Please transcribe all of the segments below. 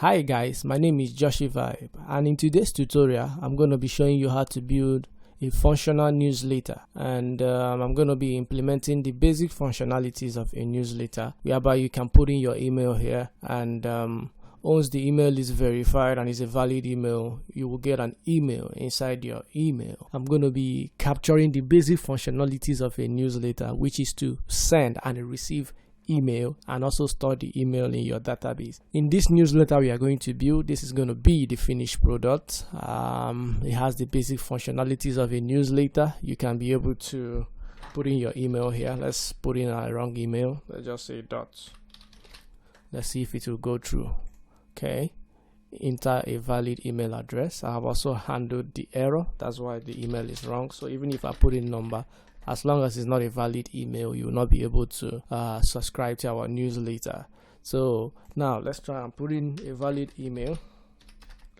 Hi guys, my name is Joshi Vibe, and in today's tutorial I'm going to be showing you how to build a functional newsletter, and I'm going to be implementing the basic functionalities of a newsletter whereby you can put in your email here, and once the email is verified and is a valid email, you will get an email inside your email. I'm going to be capturing the basic functionalities of a newsletter, which is to send and receive email and also store the email in your database. In this newsletter we are going to build, this is going to be the finished product. It has the basic functionalities of a newsletter. You can be able to put in your email here. Let's put in a wrong email. Let's just say dot. Let's see if it will go through. Okay, enter a valid email address. I have also handled the error, that's why the email is wrong. So even if I put in number, as long as it's not a valid email, you will not be able to subscribe to our newsletter. So now let's try and put in a valid email.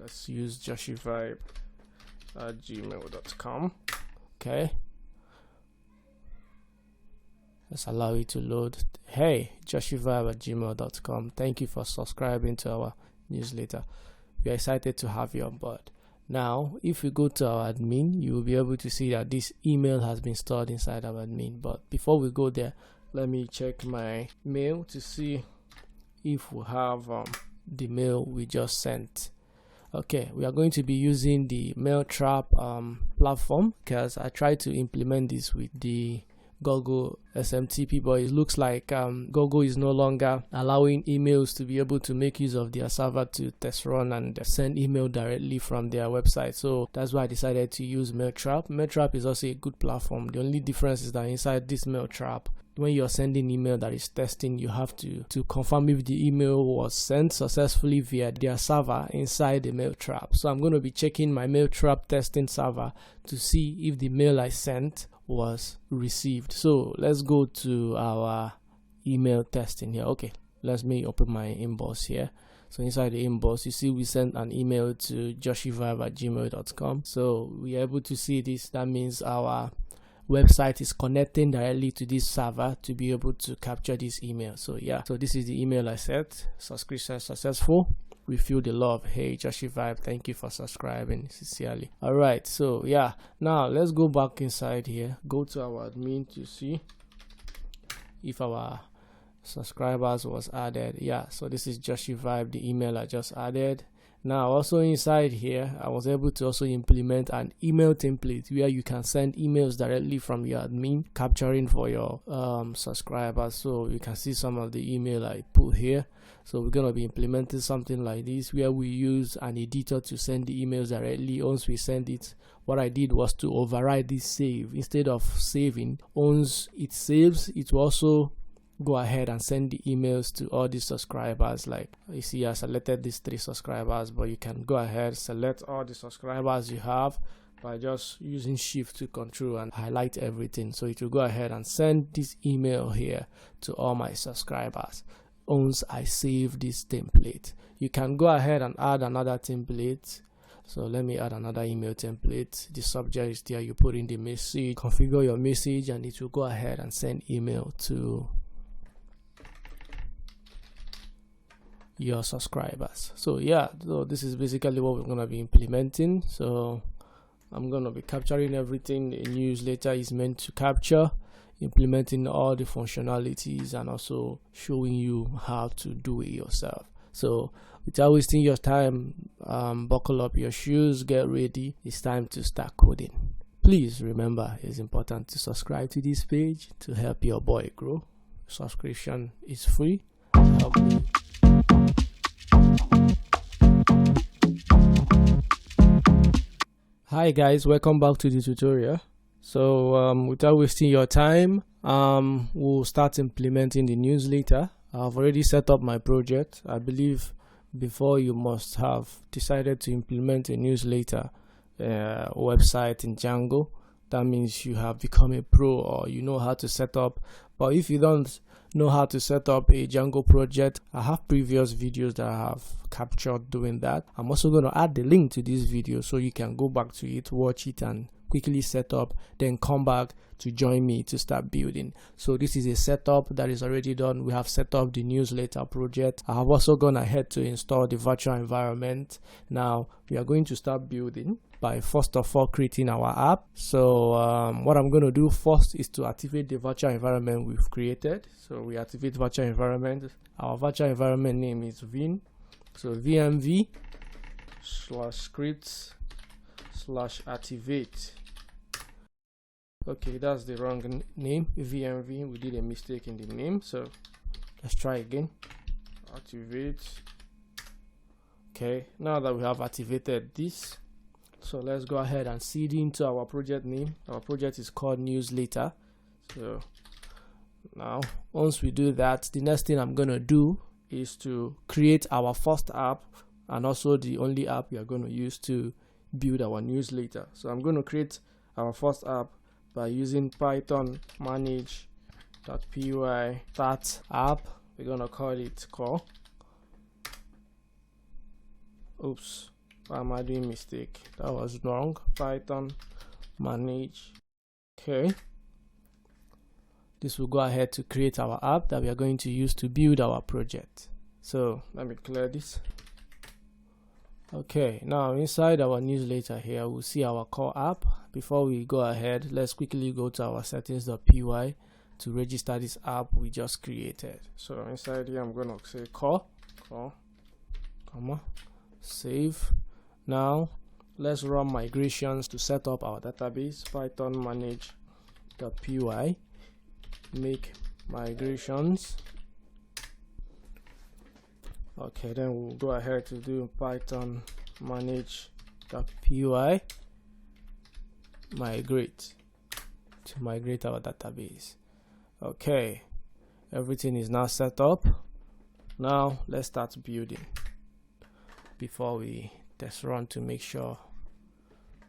Let's use joshivibe@gmail.com. Okay, let's allow it to load. Hey, joshivibe@gmail.com. Thank you for subscribing to our newsletter. We are excited to have you on board. Now, if we go to our admin, you will be able to see that this email has been stored inside our admin. But before we go there, let me check my mail to see if we have the mail we just sent. Okay, we are going to be using the mail trap platform, because I tried to implement this with the Google SMTP, but it looks like Google is no longer allowing emails to be able to make use of their server to test run and send email directly from their website. So that's why I decided to use Mailtrap. Mailtrap is also a good platform. The only difference is that inside this Mailtrap, when you're sending email that is testing, you have to confirm if the email was sent successfully via their server inside the Mailtrap. So I'm going to be checking my Mailtrap testing server to see if the mail I sent was received. So let's go to our email testing here. Okay, let me open my inbox here. So inside the inbox, you see we sent an email to joshivibe@gmail.com. So we are able to see this. That means our website is connecting directly to this server to be able to capture this email. So yeah, so this is the email I sent. Subscription successful. We feel the love. Hey Joshi Vibe, thank you for subscribing sincerely. All right, so yeah, now let's go back inside here, go to our admin to see if our subscribers was added. Yeah, so this is Joshi Vibe, the email I just added. Now also inside here, I was able to also implement an email template where you can send emails directly from your admin, capturing for your subscribers. So you can see some of the email I put here. So we're going to be implementing something like this where we use an editor to send the emails directly. Once we send it, what I did was to override this save. Instead of saving, once it saves, it will also go ahead and send the emails to all the subscribers. Like you see, I selected these 3 subscribers, but you can go ahead, select all the subscribers you have by just using Shift to Control and highlight everything. So it will go ahead and send this email here to all my subscribers. Once I save this template, you can go ahead and add another template. So let me add another email template. The subject is there, you put in the message, configure your message, and it will go ahead and send email to your subscribers. So yeah, so this is basically what we're going to be implementing. So I'm going to be capturing everything a newsletter is meant to capture, implementing all the functionalities, and also showing you how to do it yourself. So without wasting your time, buckle up your shoes, get ready. It's time to start coding. Please remember, it's important to subscribe to this page to help your boy grow. Subscription is free. Help me. Hi guys, welcome back to the tutorial. So without wasting your time, we'll start implementing the newsletter. I've already set up my project. I believe before you must have decided to implement a newsletter website in Django. That means you have become a pro, or you know how to set up. But if you don't know how to set up a Django project, I have previous videos that I have captured doing that. I'm also going to add the link to this video so you can go back to it, watch it, and quickly set up, then come back to join me to start building. So this is a setup that is already done. We have set up the newsletter project. I have also gone ahead to install the virtual environment. Now we are going to start building by first of all creating our app. So what I'm going to do first is to activate the virtual environment we've created. So we activate virtual environment. Our virtual environment name is Vim. So vmv/scripts/activate. Okay, that's the wrong name. vmv, we did a mistake in the name, so let's try again. Activate. Okay, now that we have activated this, so let's go ahead and seed into our project name. Our project is called newsletter. So now once we do that, the next thing I'm gonna do is to create our first app, and also the only app we are going to use to build our newsletter. So I'm going to create our first app by using python manage.py start app. We're going to call it core. Oops, why am I doing mistake? That was wrong. Python manage. Okay, this will go ahead to create our app that we are going to use to build our project. So let me clear this. Okay, now inside our newsletter here, we'll see our core app. Before we go ahead, let's quickly go to our settings.py to register this app we just created. So inside here, I'm going to say core, comma, save. Now let's run migrations to set up our database. Python manage.py, make migrations. Okay, then we'll go ahead to do python manage.py migrate to migrate our database. Okay, everything is now set up. Now let's start building. Before we test run to make sure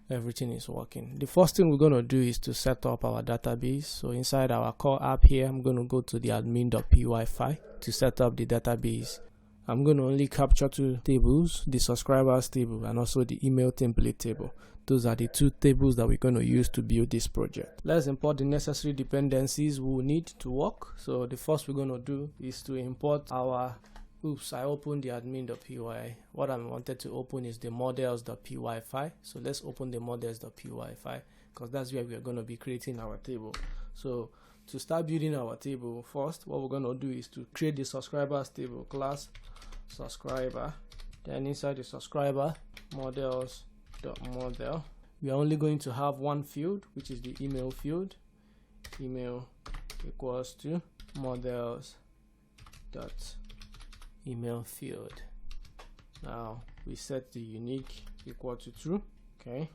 everything is working, the first thing we're going to do is to set up our database. So inside our core app here, I'm going to go to the admin.py file to set up the database. I'm going to only capture two tables, the subscribers table and also the email template table. Those are the two tables that we're going to use to build this project. Let's import the necessary dependencies we will need to work. So the first we're going to do is to import our, oops, I opened the admin.py. What I wanted to open is the models.py file. So let's open the models.py file because that's where we are going to be creating our table. So to start building our table, first what we're going to do is to create the subscribers table, class subscriber. Then inside the subscriber, models.model, we are only going to have one field, which is the email field. Email equals to models.email field. Now we set the unique equal to true. Okay,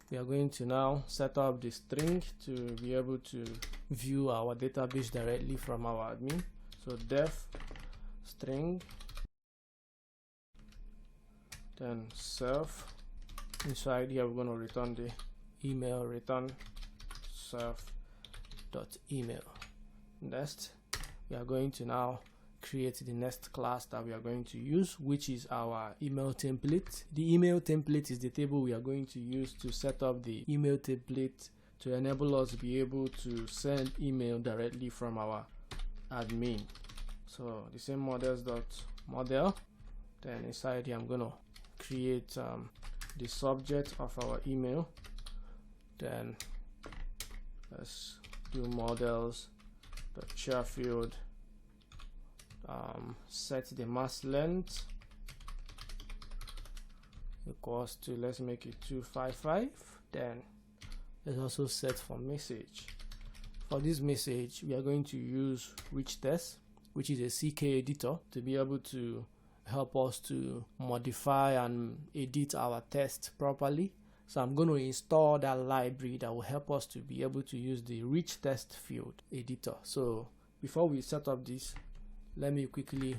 we are going to now set up the string to be able to view our database directly from our admin. So def string, then self. Inside here we're going to return the email, return self.email. Next, we are going to now create the next class that we are going to use, which is our email template. The email template is the table we are going to use to set up the email template to enable us to be able to send email directly from our admin. So the same models.model. Then inside here I'm going to create the subject of our email. Then let's do models.share field. Set the mass length equals to, let's make it 255. Then let's also set for message. For this message, we are going to use rich text, which is a CK editor, to be able to help us to modify and edit our text properly. So I'm going to install that library that will help us to be able to use the rich text field editor. So before we set up this, let me quickly,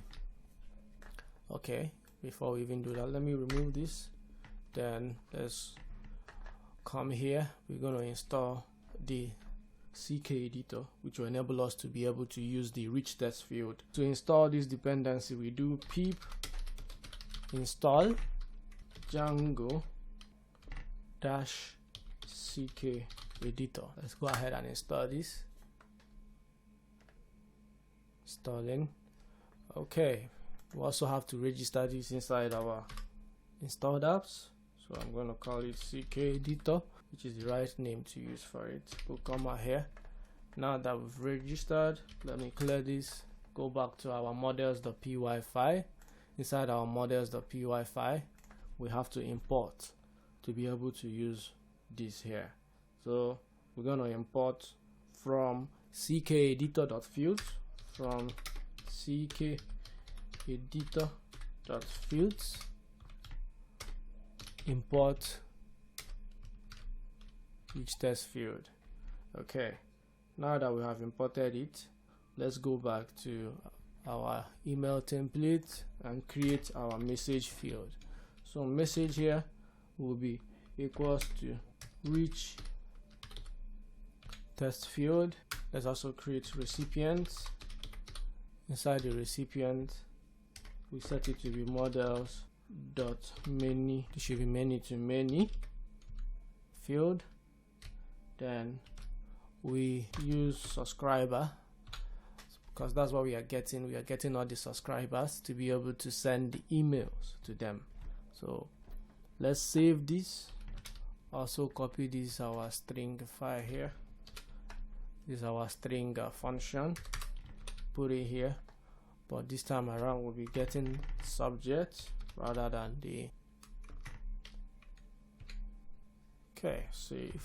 okay, before we even do that, let me remove this. Then let's come here. We're going to install the CK editor, which will enable us to be able to use the rich text field. To install this dependency, we do pip install Django -ck editor. Let's go ahead and install this. Installing. Okay, we also have to register this inside our installed apps, so I'm going to call it ck editor, which is the right name to use for it. We'll come out here. Now that we've registered, let me clear this, go back to our models.py file. Inside our models.py file, we have to import to be able to use this here. So we're going to import from ckeditor.fields, from ckeditor.fields, import rich text field. Okay, now that we have imported it, let's go back to our email template and create our message field. So message here will be equals to rich text field. Let's also create recipients. Inside the recipient, we set it to be models.many. It should be many to many field. Then we use subscriber, because that's what we are getting. We are getting all the subscribers to be able to send the emails to them. So let's save this. Also copy this our string file here. This is our string function. Put it here, but this time around we'll be getting subject rather than the. Okay, save.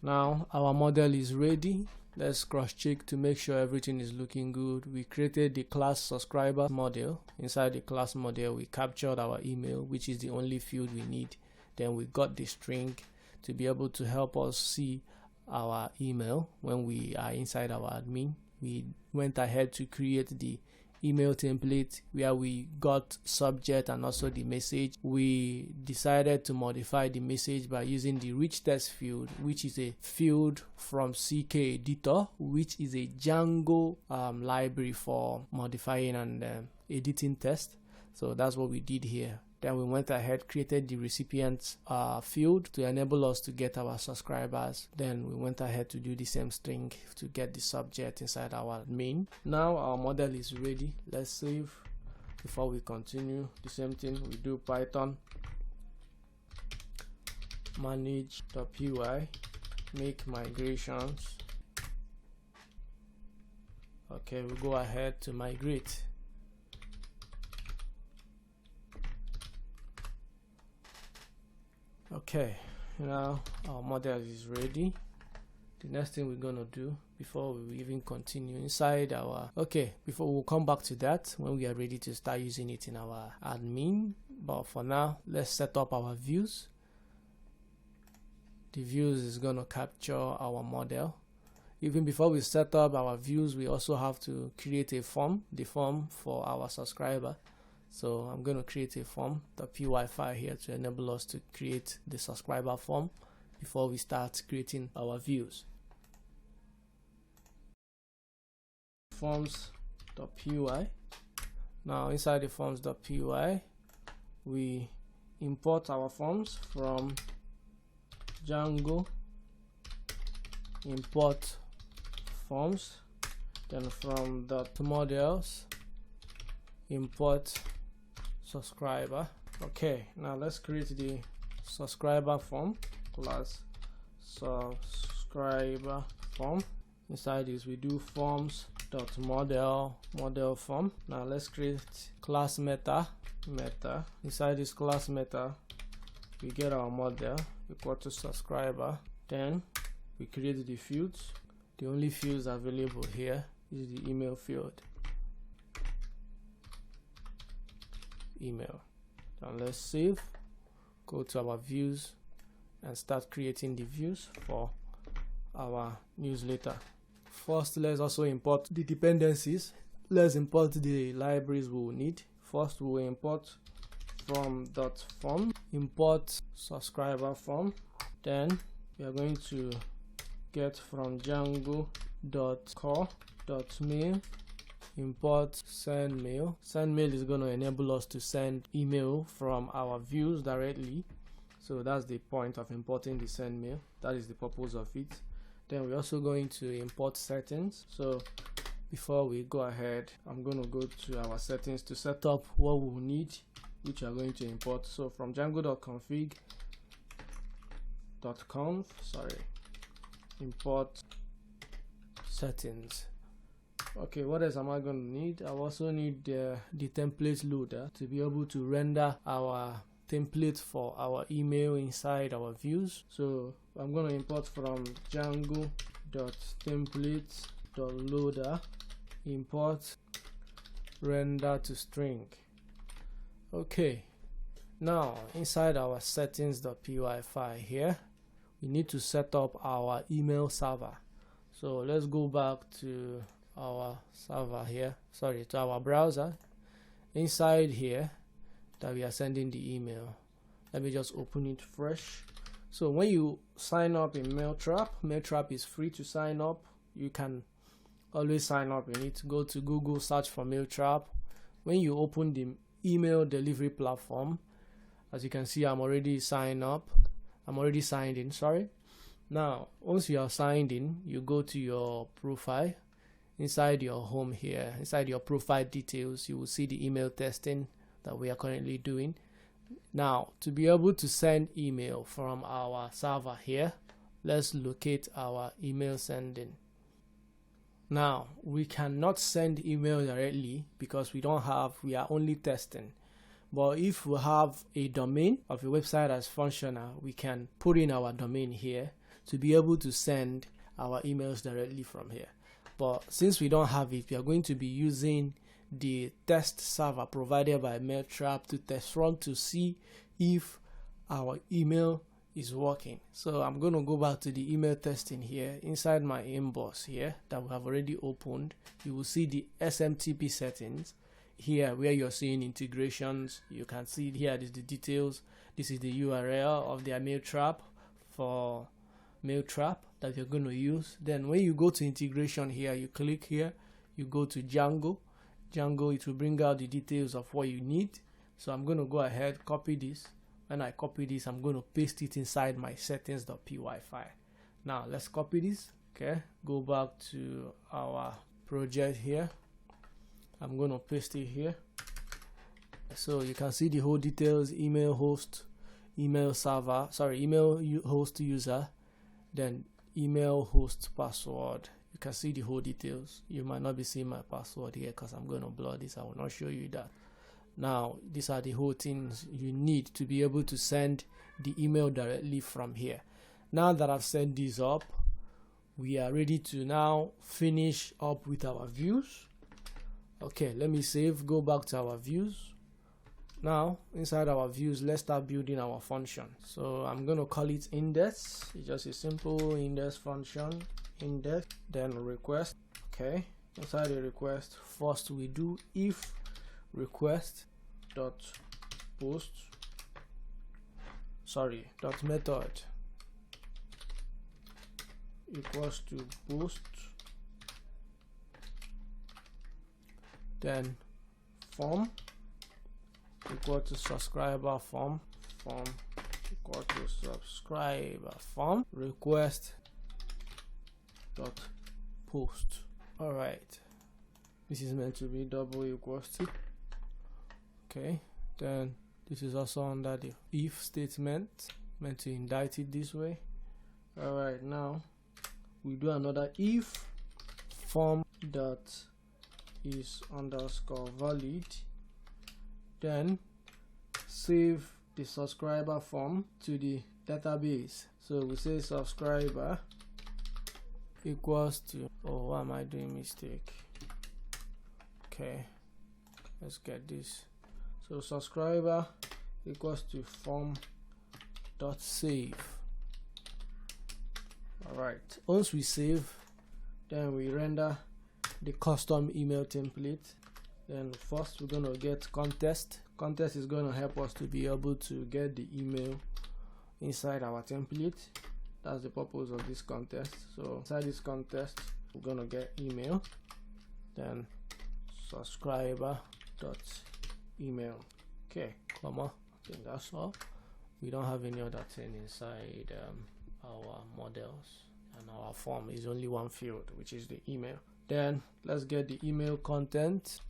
Now our model is ready. Let's cross check to make sure everything is looking good. We created the class subscriber model. Inside the class model, we captured our email, which is the only field we need. Then we got the string to be able to help us see our email when we are inside our admin. We went ahead to create the email template where we got subject and also the message. We decided to modify the message by using the rich text field, which is a field from ck editor, which is a Django library for modifying and editing text. So that's what we did here. Then we went ahead, created the recipient field to enable us to get our subscribers. Then we went ahead to do the same string to get the subject inside our main. Now our model is ready. Let's save. Before we continue, the same thing, we do Python manage.py, make migrations. Okay, we go ahead to migrate. Okay, now our model is ready. The next thing we're gonna do before we even continue inside our, before we'll come back to that when we are ready to start using it in our admin. But for now, let's set up our views. The views is gonna capture our model. Even before we set up our views, we also have to create a form, the form for our subscriber. So I'm going to create a form.py file here to enable us to create the subscriber form before we start creating our views. Forms.py. Now inside the forms.py, we import our forms from Django import forms, then from .models import subscriber. Okay, now let's create the subscriber form class subscriber form. Inside this we do forms.model form. Now let's create class meta. Inside this class meta we get our model equal to subscriber. Then we create the fields. The only fields available here is the email field. Email. Now let's save, go to our views and start creating the views for our newsletter. First, let's also import the dependencies. Let's import the libraries we will need. First, we will import from.form, import subscriber form. Then we are going to get from django.core.mail, import send mail. Send mail is going to enable us to send email from our views directly. So that's the point of importing the send mail. That is the purpose of it. Then we're also going to import settings. So before we go ahead, I'm going to go to our settings to set up what we'll need, which we are going to import. So from django.config.conf, import settings. Okay, what else am I going to need? I also need the template loader to be able to render our template for our email inside our views. So I'm going to import from django.template.loader import render to string. Okay, now inside our settings.py file here, we need to set up our email server. So let's go back to our server here, to our browser. Inside here that we are sending the email, let me just open it fresh. So when you sign up in Mailtrap is free to sign up. You can always sign up. You need to go to Google, search for Mailtrap. When you open the email delivery platform, as you can see, I'm already signed in. Now once you are signed in, you go to your profile. Inside your home here, inside your profile details, you will see the email testing that we are currently doing. Now, to be able to send email from our server here, let's locate our email sending. Now, we cannot send email directly because we are only testing. But if we have a domain of a website that's functional, we can put in our domain here to be able to send our emails directly from here. But since we don't have it, we are going to be using the test server provided by Mailtrap to test run to see if our email is working. So I'm going to go back to the email testing here. Inside my inbox here that we have already opened, you will see the SMTP settings here where you're seeing integrations. You can see here is the details. This is the URL of their Mailtrap for Mailtrap that you're going to use. Then when you go to integration here, you click here, you go to Django, it will bring out the details of what you need. So I'm going to go ahead, copy this. When I copy this, I'm going to paste it inside my settings.py file. Now let's copy this. Okay, go back to our project here. I'm going to paste it here. So you can see the whole details: email host, email server, email host user, then email host password. You can see the whole details. You might not be seeing my password here because I'm going to blur this. I will not show you that. Now these are the whole things you need to be able to send the email directly from here. Now that I've set this up, we are ready to now finish up with our views. Okay, let me save, go back to our views. Now inside our views, let's start building our function. So I'm going to call it index. It's just a simple index function, index, then request. Okay, inside the request, first we do if request dot method equals to post, then form equal to subscriber form equal to subscriber form, request dot post. All right, this is meant to be double equals to. Okay, then this is also under the if statement, meant to indite it this way. All right, now we do another if form dot is underscore valid, then save the subscriber form to the database. So we say subscriber equals to, oh, why am I doing mistake? Okay, let's get this. So subscriber equals to form dot save. All right, once we save, then we render the custom email template. Then first we're going to get contest. Contest is going to help us to be able to get the email inside our template. That's the purpose of this contest. So inside this contest, we're going to get email, then subscriber dot email. Okay, comma, I think that's all. we don't have any other thing inside our models, and our form is only one field, which is the email. Then let's get the email content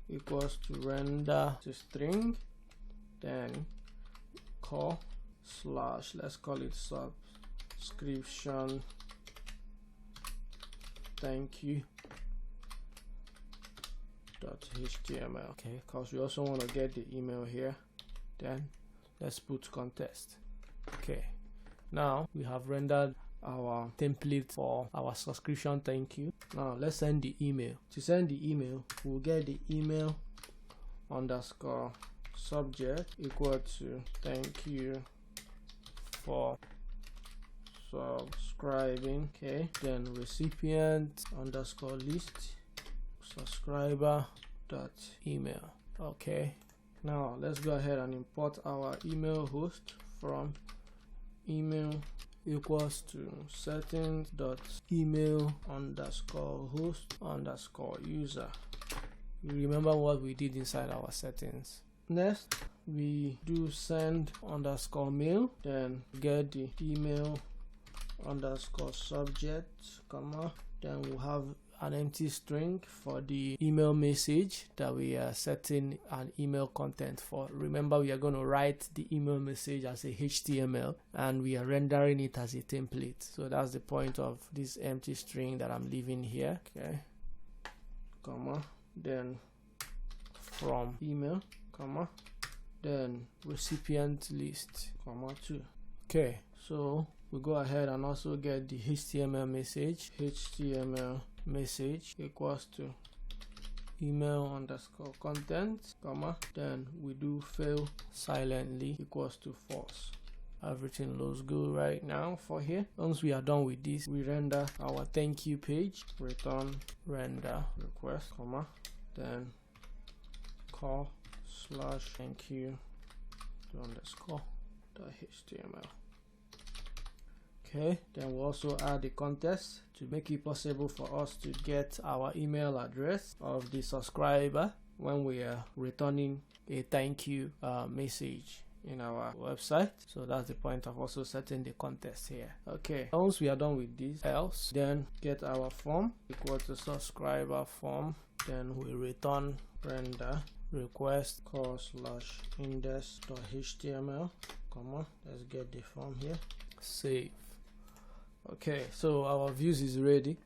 equals to render to string, then call slash, let's call it subscription thank you .html. Okay, because we also want to get the email here. Then let's put context. Okay, now we have rendered our template for our subscription thank you. Now let's send the email. To send the email, we'll get the email underscore subject equal to thank you for subscribing. Okay, then recipient underscore list subscriber dot email. Okay, now let's go ahead and import our email host from email equals to settings dot email underscore host underscore user. You remember what we did inside our settings. Next we do send underscore mail, then get the email underscore subject, comma, then we'll have an empty string for the email message that we are setting an email content for. Remember, we are going to write the email message as a HTML and we are rendering it as a template. So that's the point of this empty string that I'm leaving here. Okay, comma, then from email, comma, then recipient list, comma 2. Okay, so we go ahead and also get the HTML message equals to email underscore content, comma, then we do fail silently equals to false. Everything looks good right now for here. Once we are done with this, we render our thank you page, return render request, comma, then call slash thank you underscore .html. Okay, then we'll also add the context to make it possible for us to get our email address of the subscriber when we are returning a thank you message in our website. So that's the point of also setting the context here. Okay, once we are done with this, else then get our form equal to subscriber form, then we return render request call slash index.html, comma, let's get the form here, save. Okay, so our views is ready.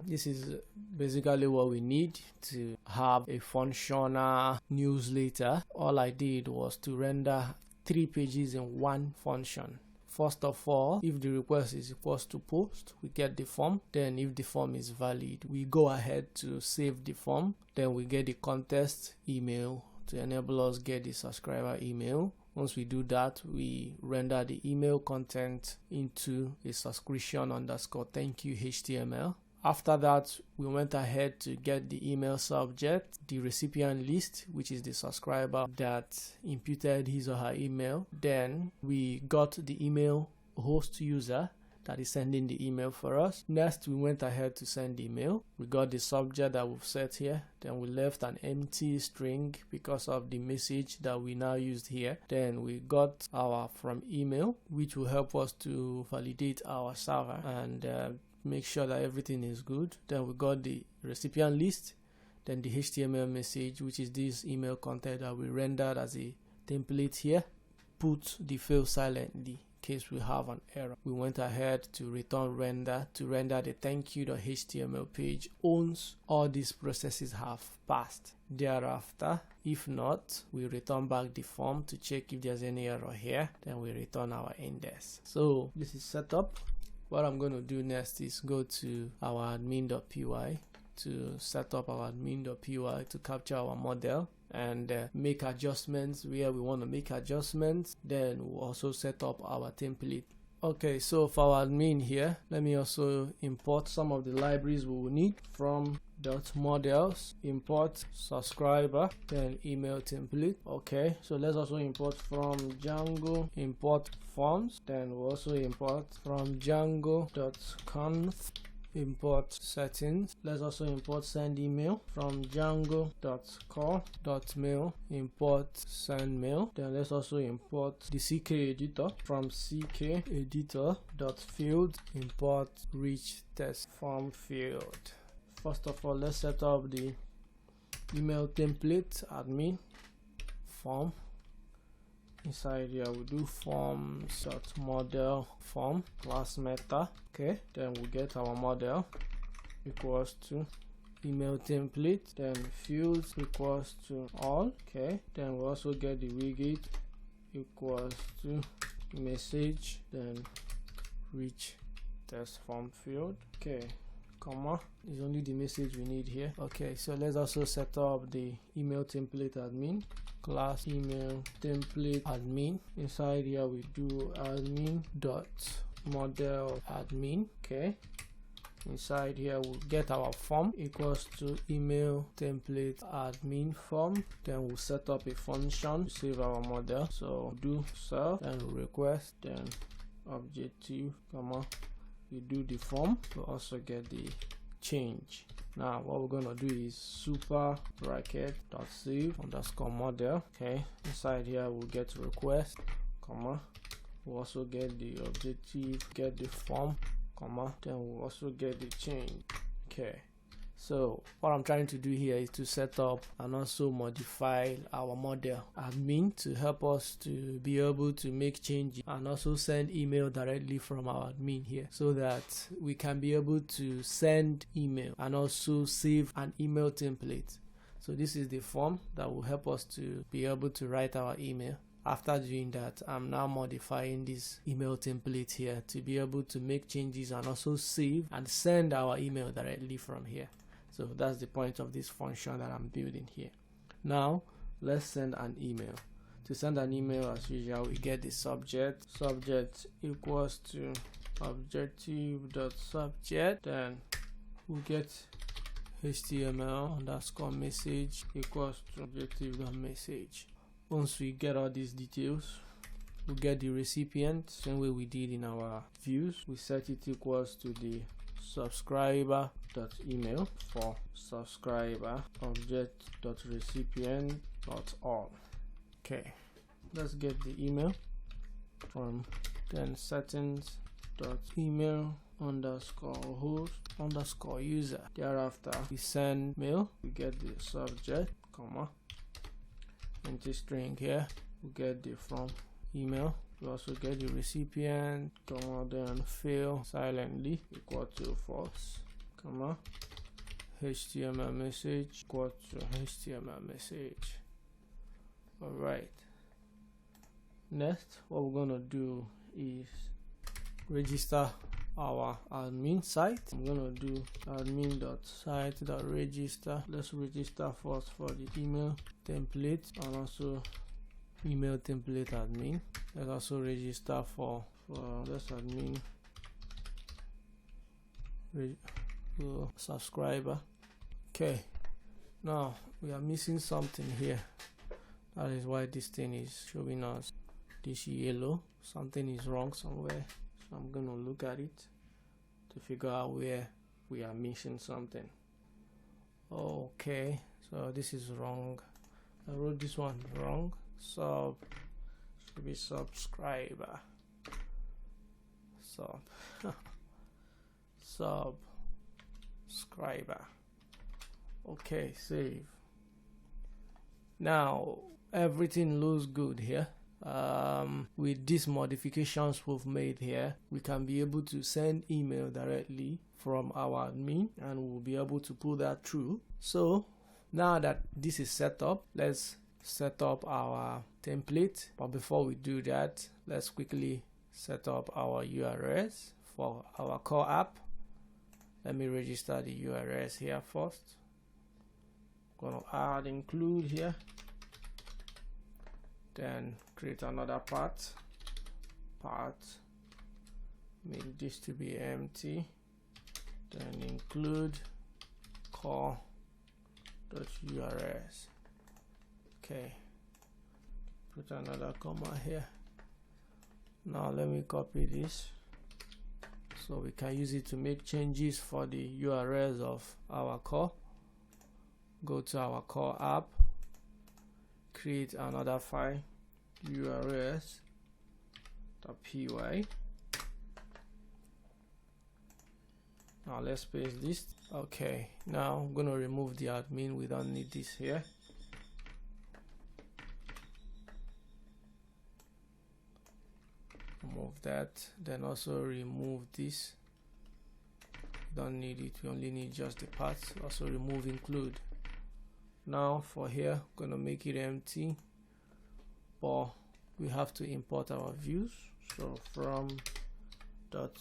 This is basically what we need to have a functional newsletter. All I did was to render 3 pages in one function. First of all, if the request is equals to post, we get the form. Then if the form is valid, we go ahead to save the form. Then we get the context email to enable us get the subscriber email. Once we do that, we render the email content into a subscription underscore thank you HTML. After that, we went ahead to get the email subject, the recipient list, which is the subscriber that imputed his or her email. Then we got the email host user that is sending the email for us. Next, we went ahead to send the email. We got the subject that we've set here. Then we left an empty string because of the message that we now used here. Then we got our from email, which will help us to validate our server and make sure that everything is good. Then we got the recipient list, then the HTML message, which is this email content that we rendered as a template here. Put the fail silently in case we have an error. We went ahead to return render to render the thank you.html page once all these processes have passed. Thereafter, if not, we return back the form to check if there's any error here. Then we return our index. So this is set up. What I'm going to do next is go to our admin.py to set up our admin.py to capture our model and make adjustments where we want to make adjustments. Then we'll also set up our template. Okay, so for our admin here, let me also import some of the libraries we will need from .models, import subscriber, then email template. Okay, so let's also import from Django, import forms, then we'll also import from Django.conf import settings. Let's also import send email from django.core.mail, import send mail. Then let's also import the CK editor from CK editor.field, import rich text form field. First of all, let's set up the email template admin form. Inside here we do forms.model form class meta. Okay, then we get our model equals to email template, then fields equals to all. Okay, then we also get the widget equals to message, then rich text form field. Okay, comma is only the message we need here. Okay, so let's also set up the email template admin class email template admin. Inside here we do admin dot model admin. Okay, inside here we'll get our form equals to email template admin form. Then we'll set up a function to save our model. So do self, then request, then objective, comma, we do the form to also get the change. Now what we're gonna do is super bracket dot save underscore model. Okay, inside here we'll get request, comma, we'll also get the objective, get the form, comma, then we'll also get the change. Okay, so what I'm trying to do here is to set up and also modify our model admin to help us to be able to make changes and also send email directly from our admin here, so that we can be able to send email and also save an email template. So this is the form that will help us to be able to write our email. After doing that, I'm now modifying this email template here to be able to make changes and also save and send our email directly from here. So that's the point of this function that I'm building here. Now let's send an email. To send an email, as usual, we get the subject equals to objective.subject, then we'll get HTML underscore message equals to objective.message. Once we get all these details, we'll get the recipient, same way we did in our views. We set it equals to the subscriber.email for subscriber object.recipient.all. Okay, let's get the email from then settings.email underscore host underscore user. Thereafter we send mail, we get the subject, comma, empty string here, we get the from email, we also get the recipient, comma, then fill silently equal to false, comma, HTML message equal to HTML message. Alright, next what we're gonna do is register our admin site. I'm gonna do admin.site.register. Let's register first for the email template and also email template admin. Let's also register for this admin subscriber. Okay, now we are missing something here. That is why this thing is showing us this yellow. Something is wrong somewhere, so I'm gonna look at it to figure out where we are missing something. Okay, so this is wrong. I wrote this one wrong. Sub should be subscriber. Subscriber. Okay, save. Now everything looks good here. With these modifications we've made here, we can be able to send email directly from our admin and we'll be able to pull that through. So now that this is set up, let's set up our template. But before we do that, let's quickly set up our URLs for our core app. Let me register the URLs here first. I'm gonna add include here, then create another part, make this to be empty, then include core.urls. Okay, put another comma here. Now let me copy this so we can use it to make changes for the URLs of our core. Go to our core app, create another file, urls.py. Now let's paste this. Okay, now I'm going to remove the admin. We don't need this here. Remove that, then also remove this. Don't need it, we only need just the parts. Also remove include. Now for here, I'm gonna make it empty, but we have to import our views. So from dot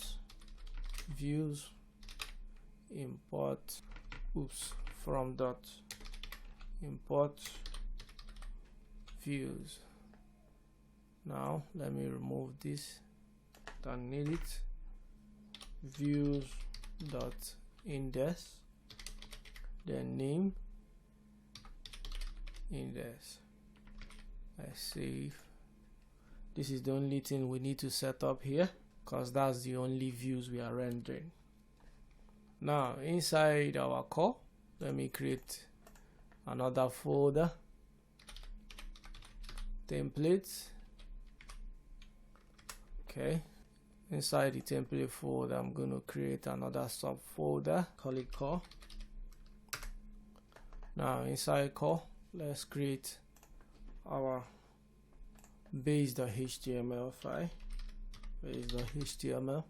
views import from dot import views. Now let me remove this, don't need it. Views dot index, then name index. I save. This is the only thing we need to set up here, because that's the only views we are rendering. Now inside our core, let me create another folder, templates. Okay, inside the template folder, I'm going to create another subfolder, call it core. Now inside core, let's create our base.html file, base.html.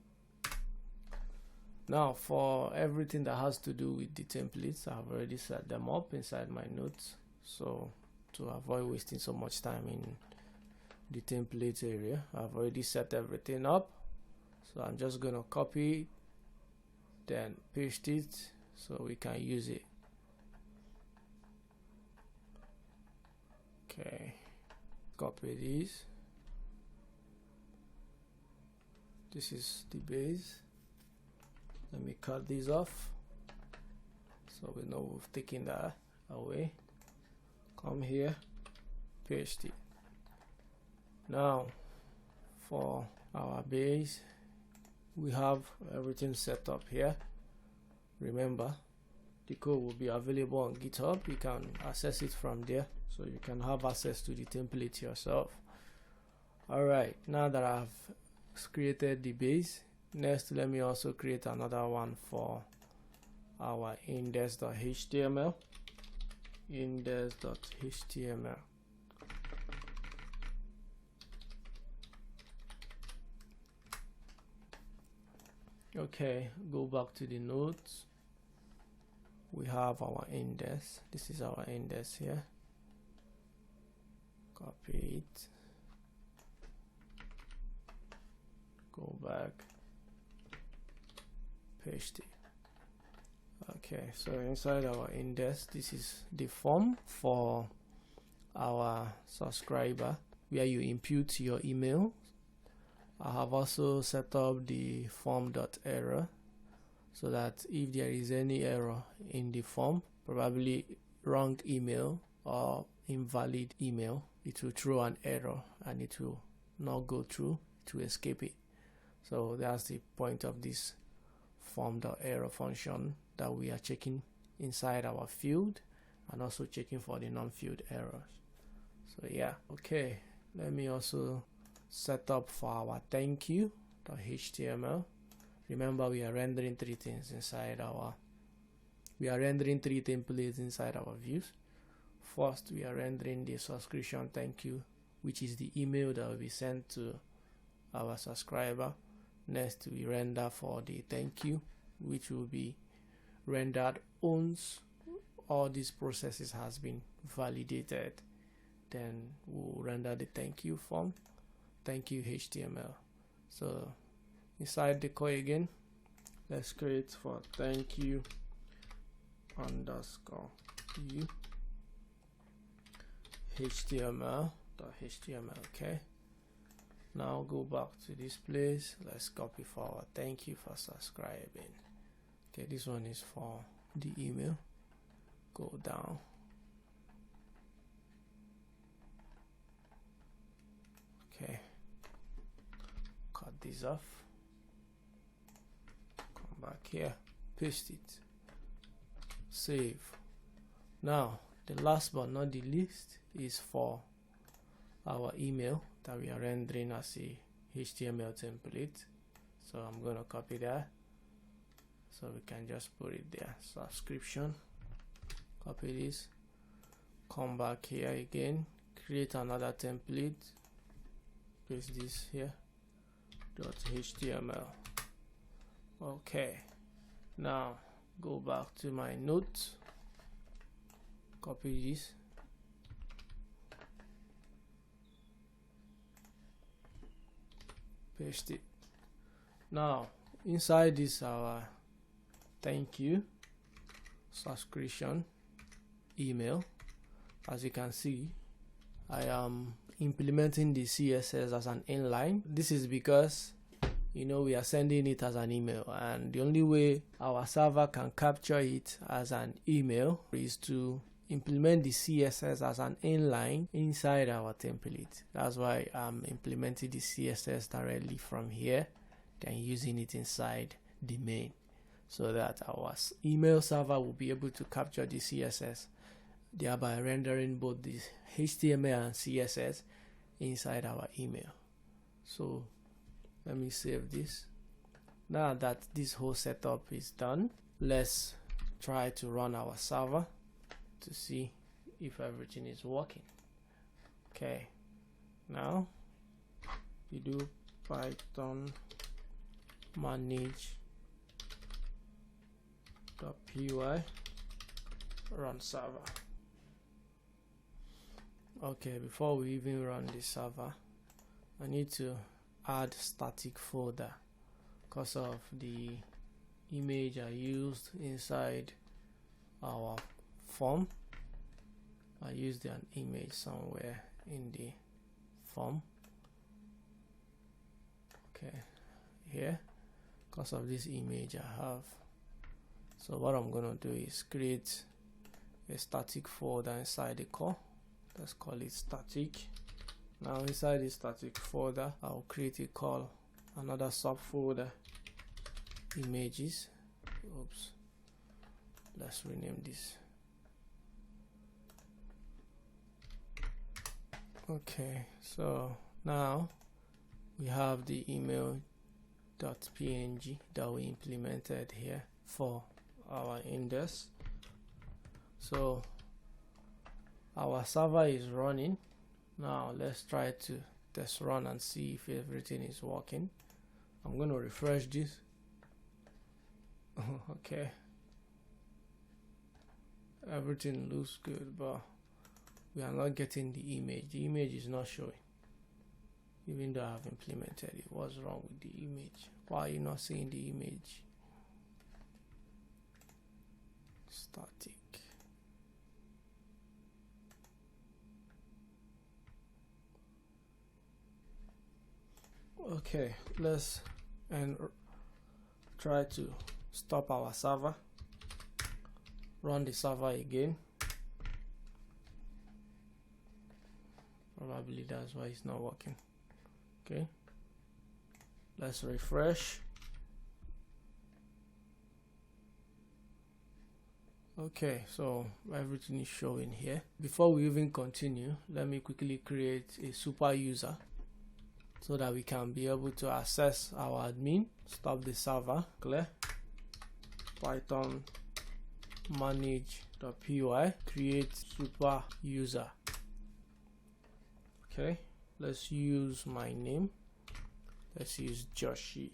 Now for everything that has to do with the templates, I've already set them up inside my notes, so to avoid wasting so much time in the template area, I've already set everything up. So I'm just gonna copy it, then paste it so we can use it. Okay, copy this. This is the base. Let me cut this off so we know we've taken that away. Come here, paste it. Now for our base, we have everything set up here. Remember, the code will be available on GitHub. You can access it from there, so you can have access to the template yourself. Alright, now that I've created the base, next let me also create another one for our index.html. index.html. Okay, go back to the notes. We have our index. This is our index here. Copy it. Go back. Paste it. Okay, so inside our index, this is the form for our subscriber where you input your email. I have also set up the form.error so that if there is any error in the form, probably wrong email or invalid email, it will throw an error and it will not go through, it will escape it. So that's the point of this form.error function, that we are checking inside our field and also checking for the non-field errors. So yeah, okay, let me also set up for our thank you.html. Remember, we are rendering three things inside our, we are rendering three templates inside our views. First, we are rendering the subscription thank you, which is the email that will be sent to our subscriber. Next, we render for the thank you, which will be rendered once all these processes has been validated. Then we'll render the thank you form, thank you HTML. So inside the core again, let's create for thank you underscore you HTML.html. Okay, now go back to this place. Let's copy for our thank you for subscribing. Okay, this one is for the email. Go down. Okay, cut this off. back here, paste it, save. Now the last but not the least is for our email that we are rendering as a HTML template. So I'm going to copy that, so we can just put it there. Subscription, copy this, come back here again, create another template, paste this here, .html. Okay, now go back to my notes, copy this, paste it. Now inside this our thank you subscription email, as you can see, I am implementing the CSS as an inline. This is because we are sending it as an email, and the only way our server can capture it as an email is to implement the CSS as an inline inside our template. That's why I'm implementing the CSS directly from here, then using it inside the main, so that our email server will be able to capture the CSS, thereby rendering both the HTML and CSS inside our email. So let me save this. Now that this whole setup is done, let's try to run our server to see if everything is working. Okay, now we do Python manage.py run server. Okay, before we even run the server, I need to add static folder because of the image I used inside our form. I used an image somewhere in the form. Okay, here, because of this image I have. So what I'm gonna do is create a static folder inside the core. Let's call it static. Now inside the static folder, I'll create another subfolder, images. Oops, let's rename this. Okay, so now we have the email.png that we implemented here for our index. So our server is running. Now let's try to test run and see if everything is working. I'm going to refresh this. Okay, everything looks good, but we are not getting the image. The image is not showing, even though I have implemented it. What's wrong with the image? Why are you not seeing the image? Static. Okay, let's try to stop our server, run the server again. Probably that's why it's not working. Okay, let's refresh. Okay, so everything is showing here. Before we even continue, let me quickly create a super user so that we can be able to access our admin. Stop the server, clear. Python manage.py, create super user. Okay, let's use my name. Let's use Joshi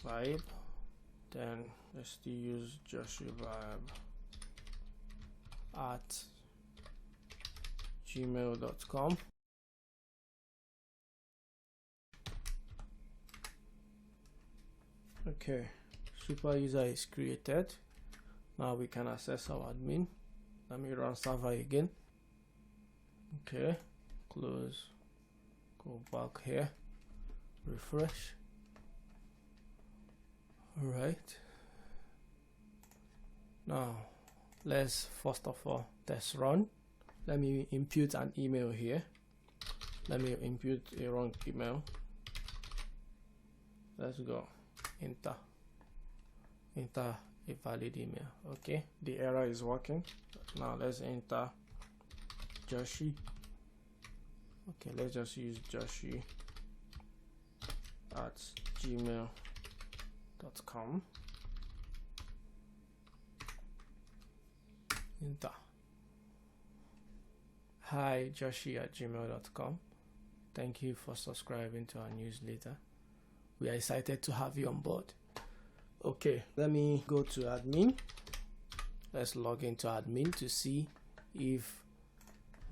Vibe. Then let's still use Joshi Vibe at gmail.com. Okay, super user is created. Now we can access our admin. Let me run server again. Okay, close, go back here, refresh. All right, now let's first of all test run. Let me input an email here. Let me input a wrong email. Let's go, enter. enter a valid email. Okay, the error is working. Now let's enter Joshi. Okay, let's just use Joshi at gmail.com. Enter. Hi, Joshi at gmail.com. Thank you for subscribing to our newsletter. We are excited to have you on board. Okay, let me go to admin. Let's log into admin to see if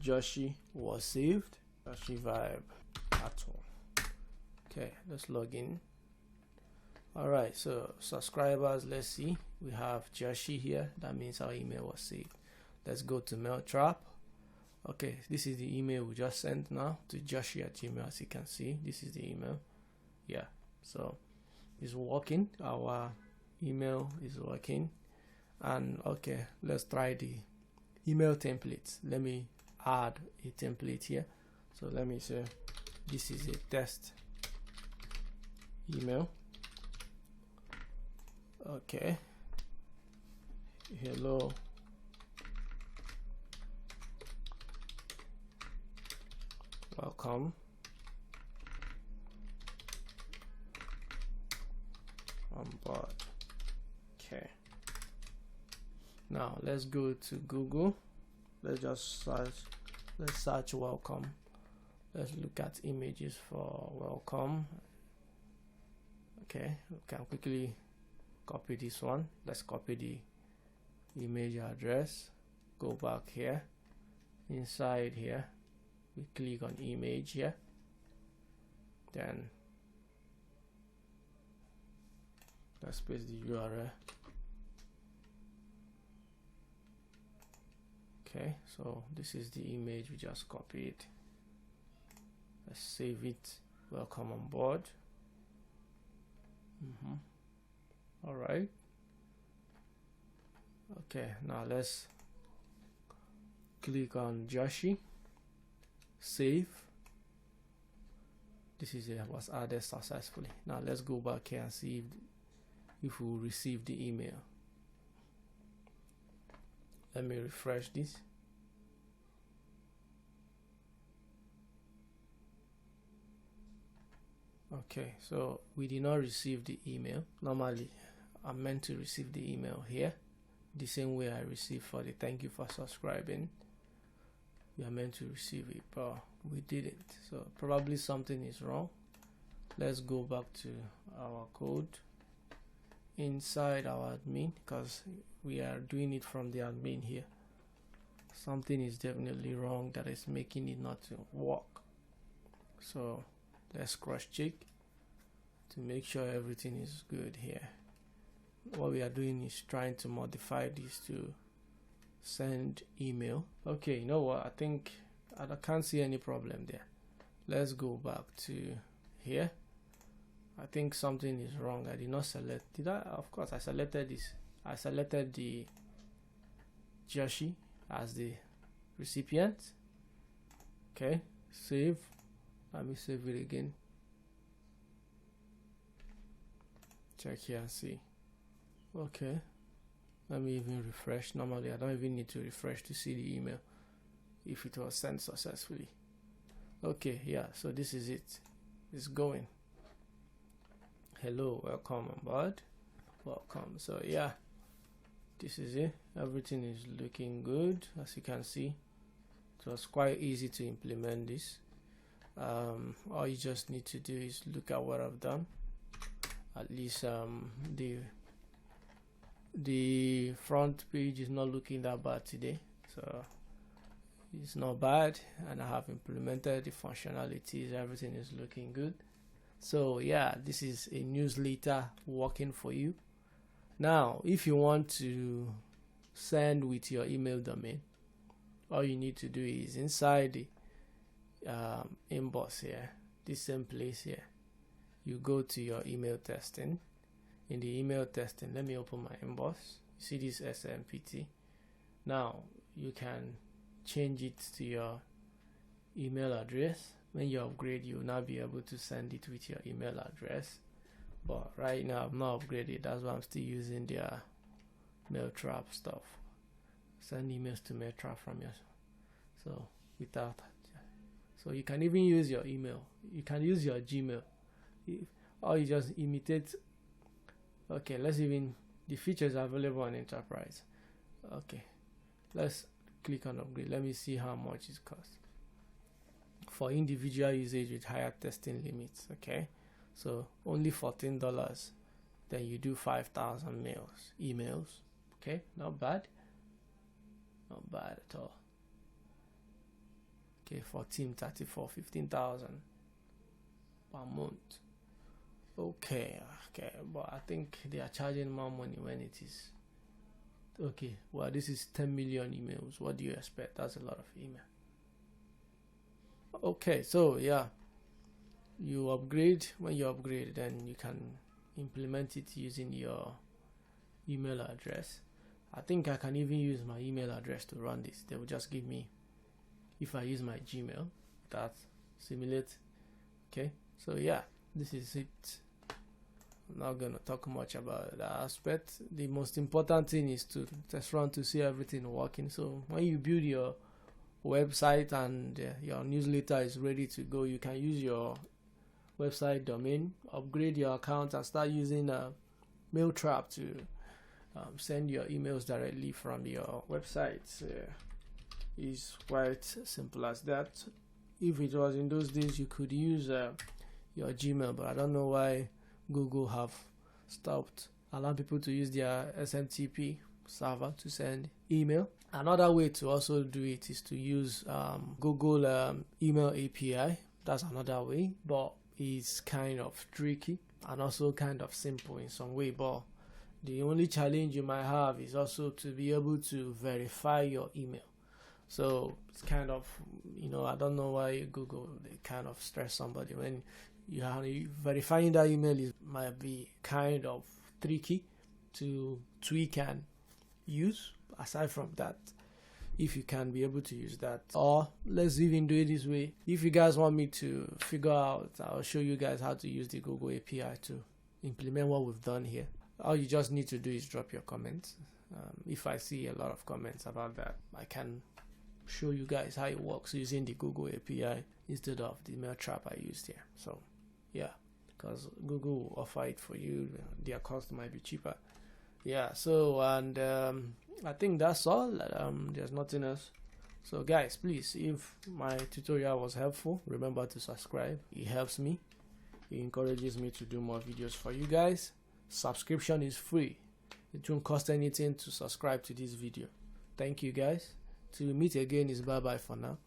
Joshi was saved. Joshi Vibe at all. Okay, let's log in. Alright, so subscribers, let's see. We have Joshi here. That means our email was saved. Let's go to mail trap. Okay, this is the email we just sent now to Joshi at Gmail. As you can see, this is the email. Yeah, so it's working. Our email is working. And okay, let's try the email templates. Let me add a template here. So let me say this is a test email. Okay, hello, welcome, on board. Okay, now let's go to Google. Let's just search welcome. Let's look at images for welcome. Okay, we can quickly copy this one. Let's copy the image address, go back here, inside here we click on image here, then let's paste the URL. Okay, so this is the image we just copied. Let's save it. Welcome on board. All right. Okay, now let's click on Joshi, save. This is it, was added successfully. Now let's go back here and see if we receive the email. Let me refresh this. Okay, so we did not receive the email. Normally I'm meant to receive the email here the same way I received for the thank you for subscribing. We are meant to receive it, but we didn't, so probably something is wrong. Let's go back to our code inside our admin, because we are doing it from the admin here. Something is definitely wrong that is making it not to work. So let's cross check to make sure everything is good here. What we are doing is trying to modify this to send email. Okay, you know what, I think I can't see any problem there. Let's go back to here. I think something is wrong. I did not select, did I? Of course I selected this. I selected the Joshi as the recipient. Okay, save. Let me save it again. Check here and see. Okay, let me even refresh. Normally I don't even need to refresh to see the email if it was sent successfully. Okay, yeah, so this is it. It's going. Hello, welcome on board. Welcome. So yeah, this is it. Everything is looking good. As you can see, it was quite easy to implement this. All you just need to do is look at what I've done. At least the front page is not looking that bad today, so it's not bad, and I have implemented the functionalities. Everything is looking good. So yeah, this is a newsletter working for you. Now if you want to send with your email domain, all you need to do is inside the inbox here, this same place here, you go to your email testing. In the email testing, let me open my inbox. You see this SMPT. Now you can change it to your email address. When you upgrade, you'll now be able to send it with your email address. but right now I'm not upgraded. That's why I'm still using their mail trap stuff. Send emails to mail trap from your, so without, so you can even use your email. You can use your Gmail, or you just imitate. Okay, let's even, the features are available on enterprise. Okay, let's click on upgrade. Let me see how much it costs for individual usage with higher testing limits. Okay, so only $14. Then you do 5,000 emails. Okay, not bad. Not bad at all. Okay, for team 34, 15,000 per month. Okay, but I think they are charging more money when it is. Okay, well, this is 10 million emails. What do you expect? That's a lot of email. Okay, so yeah, you upgrade. When you upgrade, then you can implement it using your email address. I think I can even use my email address to run this. They will just give me, if I use my Gmail, that simulate. Okay, so yeah, this is it. I'm not going to talk much about that aspect. The most important thing is to test run to see everything working. So when you build your website and your newsletter is ready to go, you can use your website domain, upgrade your account, and start using a mail trap to send your emails directly from your website. It's quite simple as that. If it was in those days, you could use your Gmail, but I don't know why Google have stopped allowing people to use their SMTP server to send email. Another way to also do it is to use Google email API. That's another way, but it's kind of tricky and also kind of simple in some way. But the only challenge you might have is also to be able to verify your email. So it's kind of, I don't know why Google, they kind of stress somebody when you are verifying that email might be kind of tricky to tweak and use. Aside from that, if you can be able to use that, or let's even do it this way. If you guys want me to figure out, I'll show you guys how to use the Google API to implement what we've done here. All you just need to do is drop your comments. If I see a lot of comments about that, I can show you guys how it works using the Google API instead of the mail trap I used here. So yeah, because Google will offer it for you, their cost might be cheaper. Yeah, so and I think that's all. There's nothing else. So guys, please, if my tutorial was helpful, remember to subscribe. It helps me, it encourages me to do more videos for you guys. Subscription is free. It won't cost anything to subscribe to this video. Thank you guys. Till we meet again, is bye bye for now.